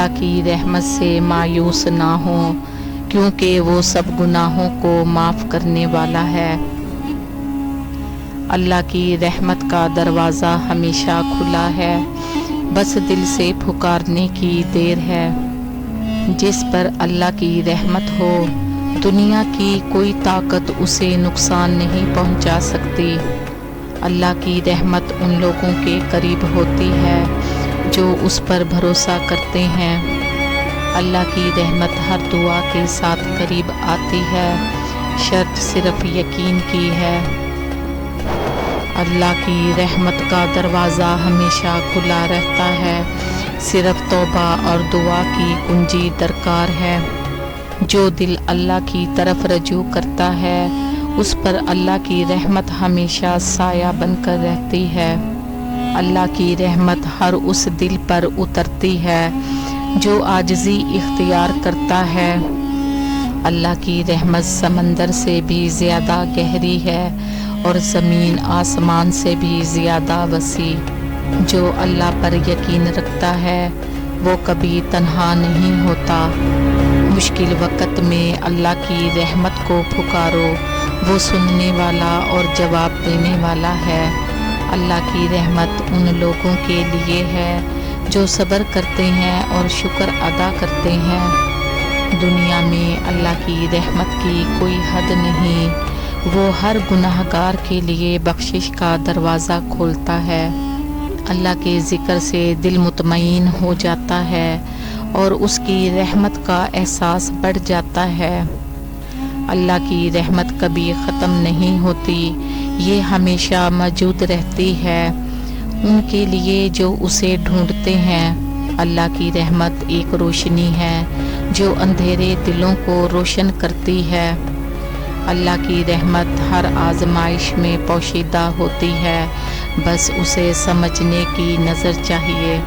اللہ کی رحمت سے مایوس نہ ہوں، کیونکہ وہ سب گناہوں کو معاف کرنے والا ہے۔ اللہ کی رحمت کا دروازہ ہمیشہ کھلا ہے، بس دل سے پکارنے کی دیر ہے۔ جس پر اللہ کی رحمت ہو، دنیا کی کوئی طاقت اسے نقصان نہیں پہنچا سکتی۔ اللہ کی رحمت ان لوگوں کے قریب ہوتی ہے جو اس پر بھروسہ کرتے ہیں۔ اللہ کی رحمت ہر دعا کے ساتھ قریب آتی ہے، شرط صرف یقین کی ہے۔ اللہ کی رحمت کا دروازہ ہمیشہ کھلا رہتا ہے، صرف توبہ اور دعا کی کنجی درکار ہے۔ جو دل اللہ کی طرف رجوع کرتا ہے، اس پر اللہ کی رحمت ہمیشہ سایہ بن کر رہتی ہے۔ اللہ کی رحمت ہر اس دل پر اترتی ہے جو عاجزی اختیار کرتا ہے۔ اللہ کی رحمت سمندر سے بھی زیادہ گہری ہے اور زمین آسمان سے بھی زیادہ وسیع۔ جو اللہ پر یقین رکھتا ہے وہ کبھی تنہا نہیں ہوتا۔ مشکل وقت میں اللہ کی رحمت کو پکارو، وہ سننے والا اور جواب دینے والا ہے۔ اللہ کی رحمت ان لوگوں کے لیے ہے جو صبر کرتے ہیں اور شکر ادا کرتے ہیں۔ دنیا میں اللہ کی رحمت کی کوئی حد نہیں، وہ ہر گناہ گار کے لیے بخشش کا دروازہ کھولتا ہے۔ اللہ کے ذکر سے دل مطمئن ہو جاتا ہے اور اس کی رحمت کا احساس بڑھ جاتا ہے۔ اللہ کی رحمت کبھی ختم نہیں ہوتی، یہ ہمیشہ موجود رہتی ہے ان کے لیے جو اسے ڈھونڈتے ہیں۔ اللہ کی رحمت ایک روشنی ہے جو اندھیرے دلوں کو روشن کرتی ہے۔ اللہ کی رحمت ہر آزمائش میں پوشیدہ ہوتی ہے، بس اسے سمجھنے کی نظر چاہیے۔